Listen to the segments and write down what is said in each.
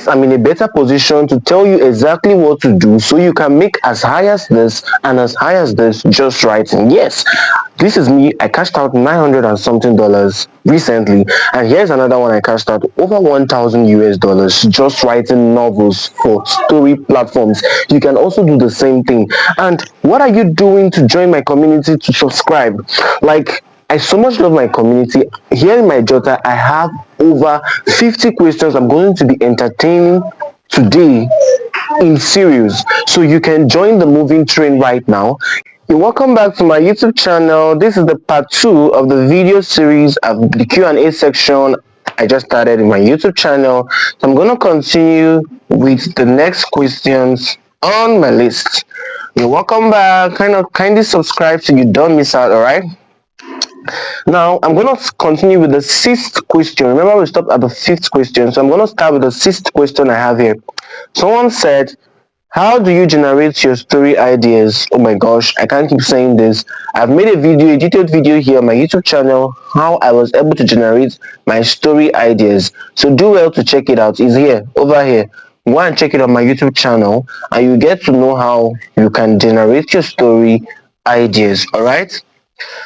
yes, I'm in a better position to tell you exactly what to do so you can make as high as this and as high as this just writing. Yes, this is me. I cashed out 900 and something dollars recently, and here's another one. I cashed out over 1,000 US dollars just writing novels for story platforms. You can also do the same thing. And what are you doing to join my community, to subscribe? Like, I so much love my community. Here in my jotter, I have over 50 questions I'm going to be entertaining today in series. So you can join the moving train right now. You're welcome back to my YouTube channel. This is the part 2 of the video series of the Q&A section I just started in my YouTube channel. So I'm going to continue with the next questions on my list. You're welcome back. Kindly subscribe so you don't miss out, alright? Now, I'm going to continue with the sixth question. Remember, we stopped at the fifth question. So I'm going to start with the sixth question I have here. Someone said, how do you generate your story ideas? Oh my gosh, I can't keep saying this. I've made a detailed video here on my YouTube channel, how I was able to generate my story ideas. So do well to check it out. It's here, over here. Go and check it on my YouTube channel and you get to know how you can generate your story ideas, alright?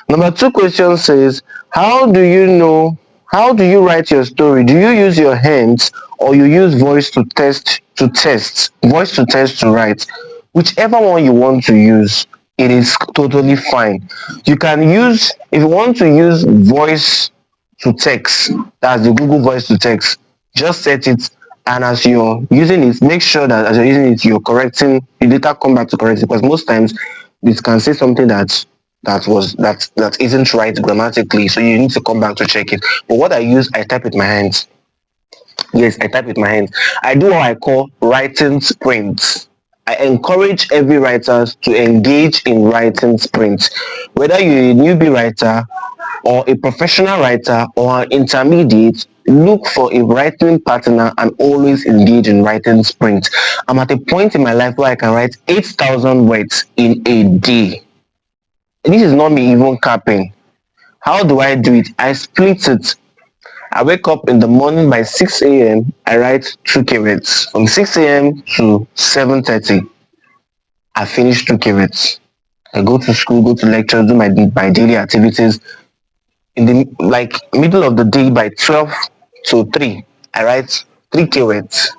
Number 2 question says, how do you write your story? Do you use your hands or you use voice to write? Whichever one you want to use, it is totally fine. You can use, if you want to use voice to text, that's the Google voice to text, just set it, and as you're using it, make sure that as you're using it, you're correcting, you later come back to correct it, because most times it can say something that isn't right grammatically, so you need to come back to check it. But what I use, I type with my hands. Yes, I type with my hands. I do what I call writing sprints. I encourage every writer to engage in writing sprints. Whether you're a newbie writer or a professional writer or an intermediate, look for a writing partner and always engage in writing sprints. I'm at a point in my life where I can write 8,000 words in a day. This is not me even capping. How do I do it? I split it. I wake up in the morning by 6 a.m. I write 2K words. From 6 a.m. to 7:30, I finish 2K words. I go to school, go to lectures, do my daily activities. In the middle of the day by 12 to 3, I write 3K words.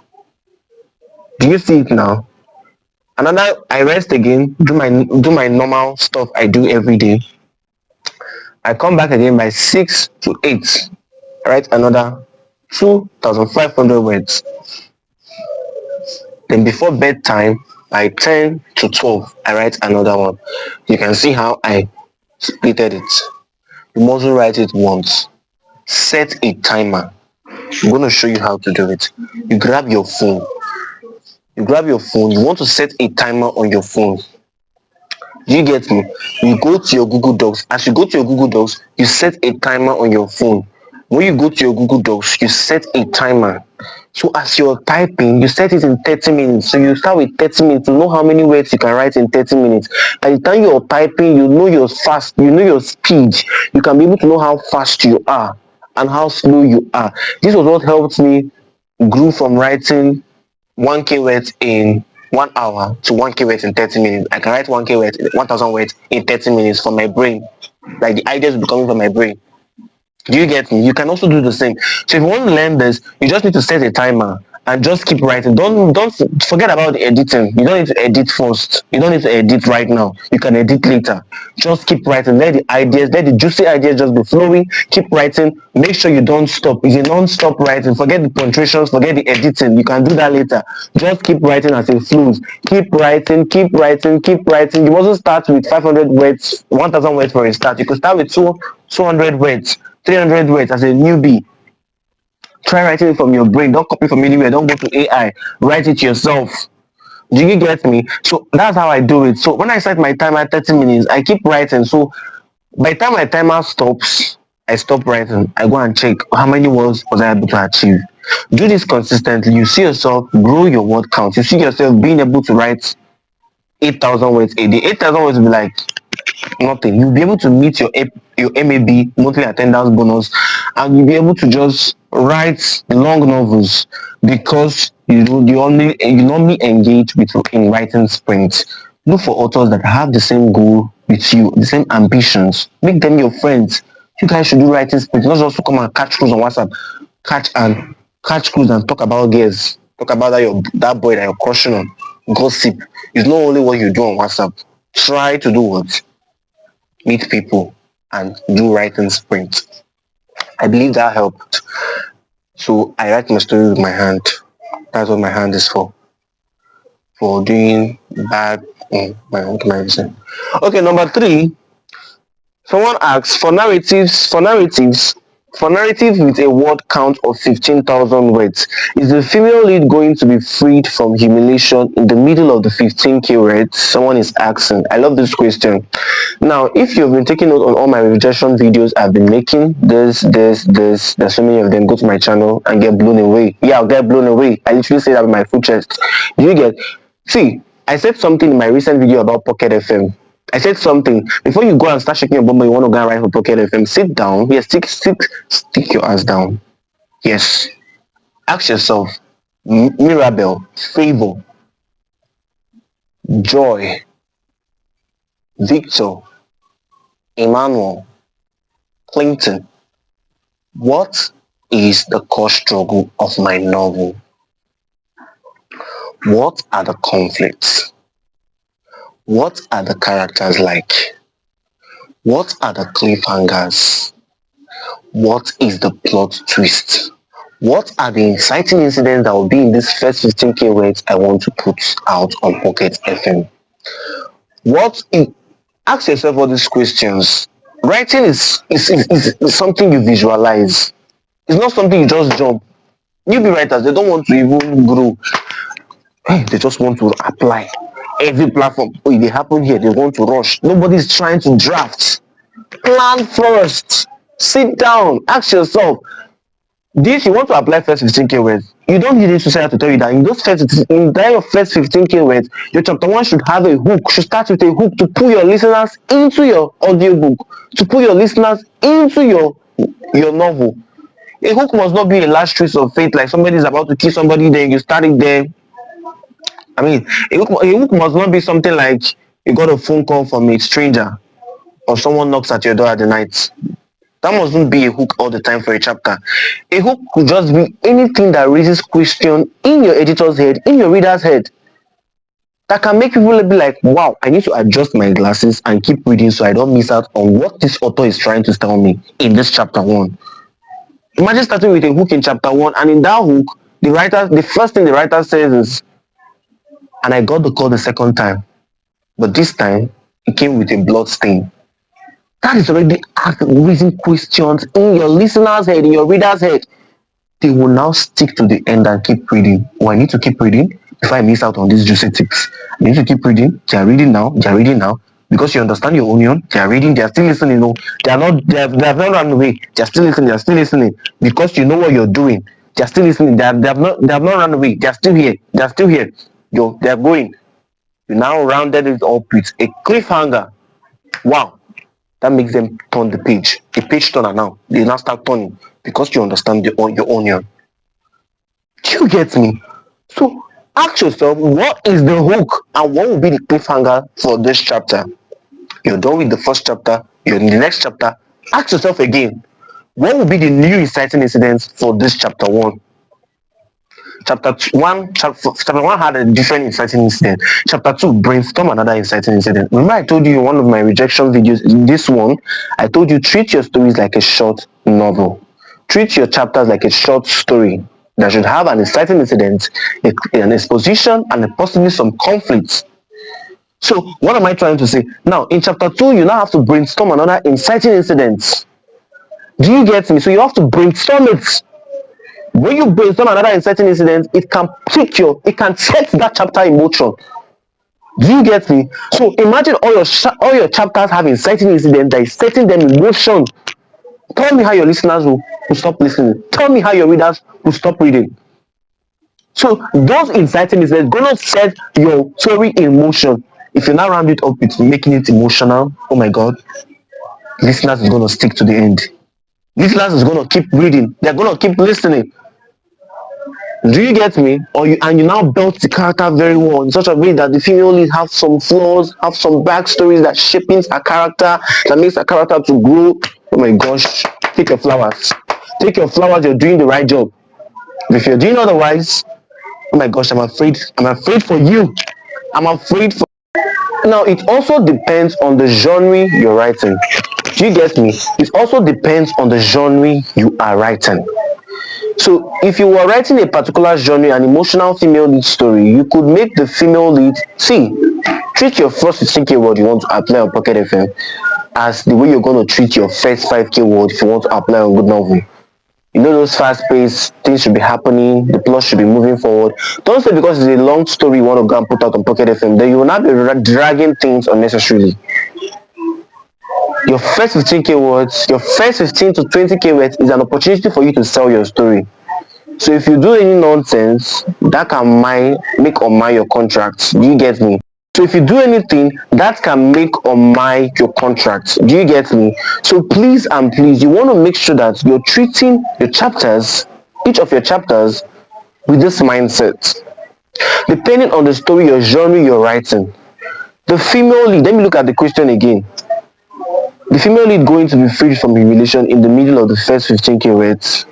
Do you see it now? Another, I rest again, do my normal stuff I do every day. I come back again by 6 to 8. I write another 2,500 words. Then before bedtime, by 10 to 12, I write another one. You can see how I splitted it. You mustn't write it once. Set a timer. I'm going to show you how to do it. You grab your phone. You want to set a timer on your phone. Do you get me? You go to your Google Docs. As you go to your Google Docs, you set a timer on your phone. When you go to your Google Docs, you set a timer. So as you're typing, you set it in 30 minutes. So you start with 30 minutes to know how many words you can write in 30 minutes. By the time you're typing, you know your speed. You can be able to know how fast you are and how slow you are. This was what helped me grow from writing 1K words in 1 hour to 1K words in 30 minutes. I can write 1K words, 1,000 words in 30 minutes from my brain. Like the ideas will be coming from my brain. Do you get me? You can also do the same. So if you want to learn this, you just need to set a timer and just keep writing. Don't forget about the editing. You don't need to edit first. You don't need to edit right now. You can edit later. Just keep writing. Let the juicy ideas just be flowing. Keep writing. Make sure you don't stop. It's a non-stop writing. Forget the punctuations. Forget the editing. You can do that later. Just keep writing as it flows. Keep writing. Keep writing. Keep writing. You mustn't start with 500 words, 1,000 words for a start. You could start with 200 words. 300 words as a newbie. Try writing it from your brain. Don't copy from anywhere. Don't go to AI. Write it yourself. Do you get me? So that's how I do it. So when I set my timer at 30 minutes, I keep writing. So by the time my timer stops, I stop writing. I go and check how many words was I able to achieve. Do this consistently. You see yourself grow your word count. You see yourself being able to write 8,000 words a day. 8,000 words will be like nothing. You'll be able to meet your MAB, monthly attendance bonus, and you'll be able to just write long novels because you normally engage with in writing sprints. Look for authors that have the same goal with you, the same ambitions. Make them your friends. You guys should do writing sprints, not just to come and catch cruise on WhatsApp, catch and catch cruise and talk about girls, talk about that boy that you're crushing on. Gossip. It's not only what you do on WhatsApp. Try to do what? Meet people and do writing sprints. I believe that helped. So I write my story with my hand. That's what my hand is for doing bad. What am I saying? Okay, number three. Someone asks for narratives with a word count of 15,000 words. Is the female lead going to be freed from humiliation in the middle of the 15k words? Someone is asking. I love this question. Now, if you've been taking note on all my rejection videos I've been making, there's so many of them. Go to my channel and get blown away. Yeah, I'll get blown away. I literally say that with my full chest. Do you get? See, I said something in my recent video about Pocket FM. I said something. Before you go and start shaking your bum, you want to go and write for Pocket FM, sit down. Yes, stick your ass down. Yes. Ask yourself, Mirabel, Favor, Joy, Victor, Emmanuel, Clinton, what is the core struggle of my novel? What are the conflicts? What are the characters like? What are the cliffhangers? What is the plot twist? What are the inciting incidents that will be in this first 15k words I want to put out on Pocket FM? Ask yourself all these questions. Writing is something you visualize. It's not something you just jump. Newbie writers, they don't want to even grow. They just want to apply. Every platform, they happen here, they want to rush. Nobody's trying to draft. Plan first. Sit down. Ask yourself, this you want to apply first 15k words. You don't need a society to tell you that in your first 15k words, your chapter one should have a hook, should start with a hook to pull your listeners into your audiobook, to pull your listeners into your novel. A hook must not be a last trace of faith, like somebody is about to kill somebody, then you start it there. I mean, a hook must not be something like you got a phone call from a stranger or someone knocks at your door at the night. That mustn't be a hook all the time for a chapter. A hook could just be anything that raises question in your editor's head, in your reader's head, that can make people be like, wow, I need to adjust my glasses and keep reading so I don't miss out on what this author is trying to tell me in this chapter one. Imagine starting with a hook in chapter one, and in that hook, the first thing the writer says is, and I got the call the second time, but this time it came with a blood stain. That is already raising questions in your listener's head, in your reader's head. They will now stick to the end and keep reading. Oh, I need to keep reading before I miss out on these juicy tips. I need to keep reading. They are reading now. They are reading now. Because you understand your onion, they are reading. They are still listening. No, they have not run away. They are still listening. They are still listening because you know what you're doing. They are still listening. They have not run away. They are still here. They are still here. They are going. You now rounded it up with a cliffhanger. Wow, that makes them turn the page. A page turner now. They now start turning because you understand your onion. Do you get me? So ask yourself, what is the hook and what will be the cliffhanger for this chapter? You're done with the first chapter, you're in the next chapter. Ask yourself again, what will be the new inciting incidents for this chapter one? Chapter one had a different inciting incident. Chapter two, brainstorm another inciting incident. Remember, I told you in one of my rejection videos, in this one, I told you treat your stories like a short novel. Treat your chapters like a short story that should have an inciting incident, an exposition, and possibly some conflicts. So, what am I trying to say? Now, in chapter two, you now have to brainstorm another inciting incident. Do you get me? So, you have to brainstorm it. When you brainstorm another inciting incident, it can set that chapter in motion. Do you get me? So imagine all your chapters have inciting incident that is setting them in motion. Tell me how your listeners will stop listening. Tell me how your readers will stop reading. So those inciting incidents gonna set your story in motion. If you now round it up with making it emotional, oh my god, listeners is gonna stick to the end. Listeners is gonna keep reading, they're gonna keep listening. Do you get me? Or you now built the character very well in such a way that the female lead have some flaws, have some backstories that shaping a character, that makes a character to grow. Oh my gosh, take your flowers. Take your flowers, you're doing the right job. If you're doing otherwise, oh my gosh, I'm afraid for you. I'm afraid for now. It also depends on the genre you're writing. Do you get me? It also depends on the genre you are writing. So if you were writing a particular genre, an emotional female lead story, you could make the female lead treat your first 15k word you want to apply on Pocket FM as the way you're going to treat your first 5k word if you want to apply on Goodnovel. You know those fast-paced things should be happening, the plot should be moving forward. Don't say because it's a long story you want to go and put out on Pocket FM, then you will not be dragging things unnecessarily. Your first 15k words, your first 15 to 20k words is an opportunity for you to sell your story. So if you do any nonsense, that can make or mar your contract. Do you get me? So if you do anything, that can make or mar your contract. Do you get me? So please and please, you want to make sure that you're treating your chapters, each of your chapters, with this mindset. Depending on the story, your genre you're writing. The female lead, let me look at the question again. The female lead going to be freed from humiliation in the middle of the first 15k words.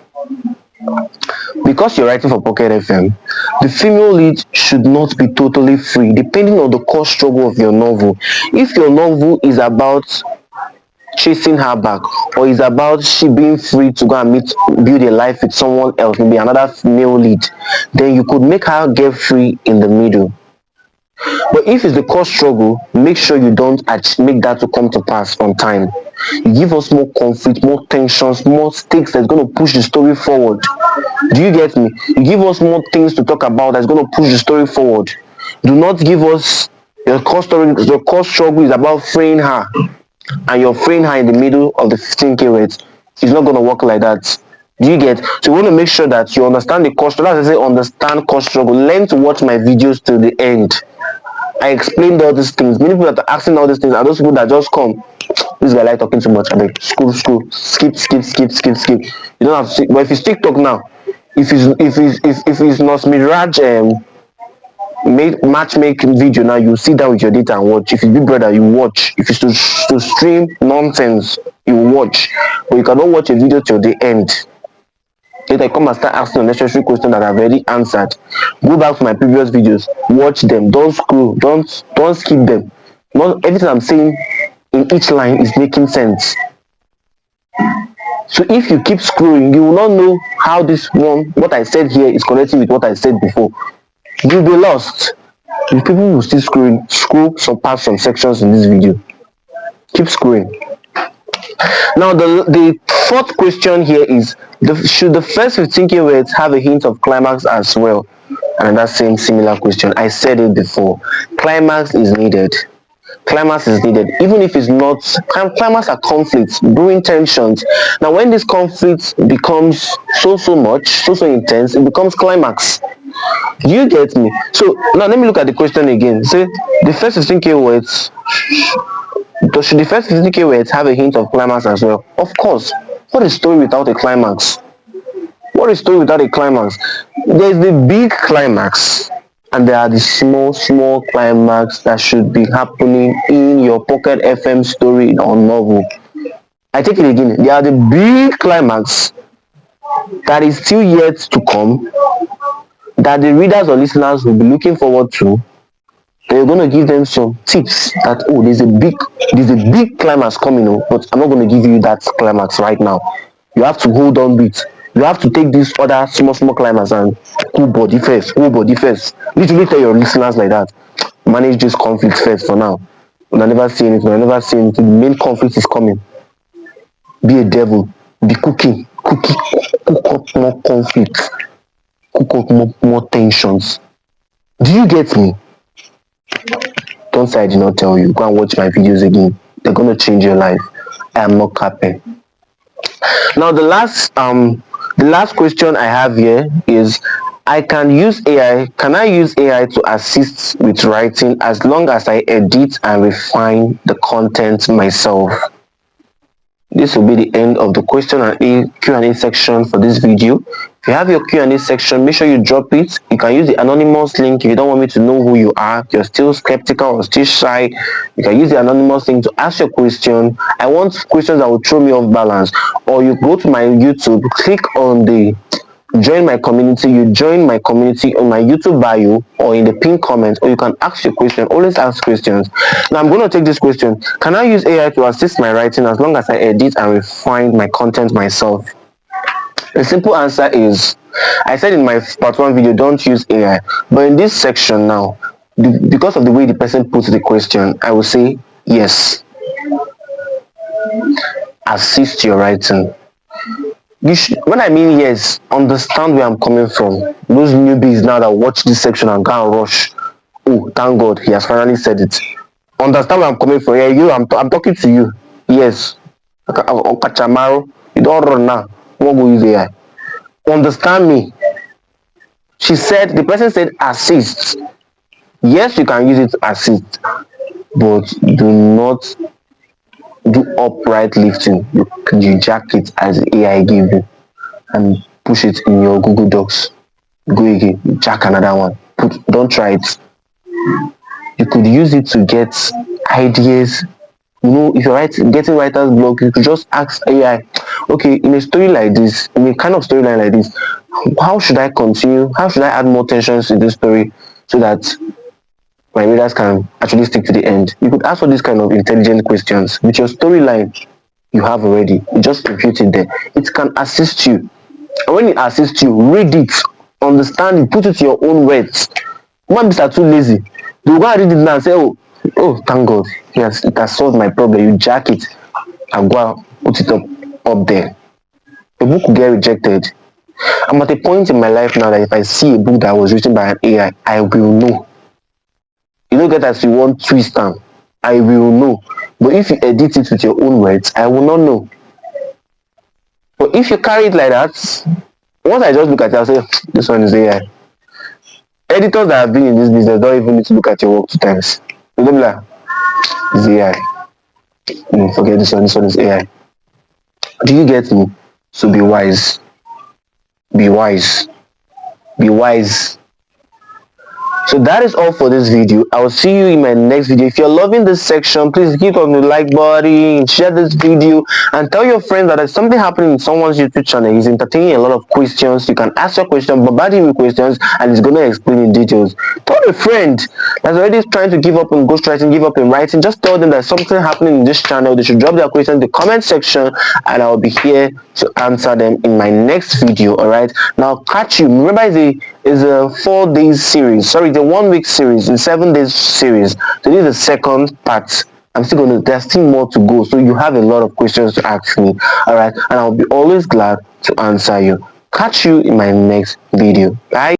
Because you're writing for Pocket FM, the female lead should not be totally free, depending on the core struggle of your novel. If your novel is about chasing her back, or is about she being free to go and build a life with someone else, maybe another female lead, then you could make her get free in the middle. But if it's the core struggle, make sure you don't make that to come to pass on time. You give us more conflict, more tensions, more stakes that's going to push the story forward. Do you get me? You give us more things to talk about that's going to push the story forward. Do not give us your core story. Your core struggle is about freeing her, and you're freeing her in the middle of the 15k words. It's not going to work like that. Do you get? So you want to make sure that you understand the core struggle. As I say, understand core struggle. Learn to watch my videos till the end. I explained all these things. Many people that are asking all these things are those people that just come. This guy like talking too much. I mean, school, skip. You don't have to. But if it's TikTok now, if it's not Mirage matchmaking video now, you sit down with your data and watch. If it's Big Brother, you watch. If it's to stream nonsense, you watch. But you cannot watch a video till the end. Later, come and start asking unnecessary questions that I've already answered. Go back to my previous videos, watch them. Don't scroll. Don't skip them. Not everything I'm saying in each line is making sense. So if you keep scrolling, you will not know how what I said here is connecting with what I said before. You'll be lost. People will still scroll past some sections in this video. Keep scrolling. Now the fourth question here is, should the first 15k words have a hint of climax as well? And that same similar question. I said it before. Climax is needed. Climax is needed, even if it's not. Climax are conflicts, brewing tensions. Now when this conflict becomes so much, so intense, it becomes climax. Do you get me? So now let me look at the question again. Say the first 15k words, should the first 15k words have a hint of climax as well? Of course. What is story without a climax? What is story without a climax? There's the big climax, and there are the small climax that should be happening in your Pocket FM story or novel. I take it again. There are the big climax that is still yet to come, that the readers or listeners will be looking forward to. You're going to give them some tips that, oh, there's a big climax coming, but I'm not going to give you that climax right now. You have to hold on with. You have to take this other small climax and cool body first. Literally tell your listeners like that. Manage this conflict first for now. When I never see anything, the main conflict is coming. Be a devil. Be cooking. Cook up more conflict. Cook up more tensions. Do you get me? Don't say I did not tell you. Go and watch my videos again. They're gonna change your life. I am not capping. Now the last question I have here is, can I use AI to assist with writing as long as I edit and refine the content myself? this will be the end of the question and Q&A section for this video. If you have your Q&A section, make sure you drop it. You can use the anonymous link if you don't want me to know who you are. If you're still skeptical or still shy, you can use the anonymous link to ask your question. I want questions that will throw me off balance. Or you go to my YouTube, click on the join my community. You join my community on my YouTube bio or in the pinned comment, or you can ask your question. Always ask questions. Now I'm going to take this question: can I use AI to assist my writing as long as I edit and refine my content myself? The simple answer is, I said in my part one video, don't use AI. But in this section now, because of the way the person puts the question, I will say yes. Assist your writing. When I mean yes, understand where I'm coming from. Those newbies now that watch this section and go and rush, oh thank God he has finally said it. Understand where I'm coming from. Yeah, I'm talking to you. Yes. Okachamaro, you don't run now. What go use AI? Understand me. The person said assist. Yes, you can use it to assist, but do not do upright lifting. You jack it as AI give you and push it in your Google Docs. Go again, jack another one. Don't try it. You could use it to get ideas. If you're getting writer's block, you could just ask AI, okay, in a story like this, in a kind of storyline like this, how should I continue? How should I add more tensions to this story so that my readers can actually stick to the end? You could ask all these kind of intelligent questions with your storyline you have already. You just impute it there. It can assist you. And when it assists you, read it, understand it, put it to your own words. Human beings are too lazy. They will go and read it now and say, oh, thank God, it has solved my problem. You jack it and go and put it up there. The book will get rejected. I'm at a point in my life now that if I see a book that was written by an AI, I will know. You don't get as you want twist am. I will know. But if you edit it with your own words, I will not know. But if you carry it like that, once I just look at it, I'll say, this one is AI. Editors that have been in this business don't even need to look at your work 2 times. You don't be like, it's AI. Forget this one is AI. Do you get me? So be wise. Be wise. Be wise. So that is all for this video. I will see you in my next video. If you're loving this section, please hit on the like button, share this video, and tell your friends that there's something happening in someone's YouTube channel. He's entertaining a lot of questions. You can ask your question, bombard him with questions, and he's going to explain in details. Tell a friend that's already trying to give up in ghostwriting, give up in writing. Just tell them there's something happening in this channel. They should drop their questions in the comment section, and I'll be here to answer them in my next video. All right, now catch you. Remember, it's a 4 days series. Sorry, the 1 week series, in 7 days series. So this is the second part. There's still more to go. So you have a lot of questions to ask me. All right, and I'll be always glad to answer you. Catch you in my next video. Bye.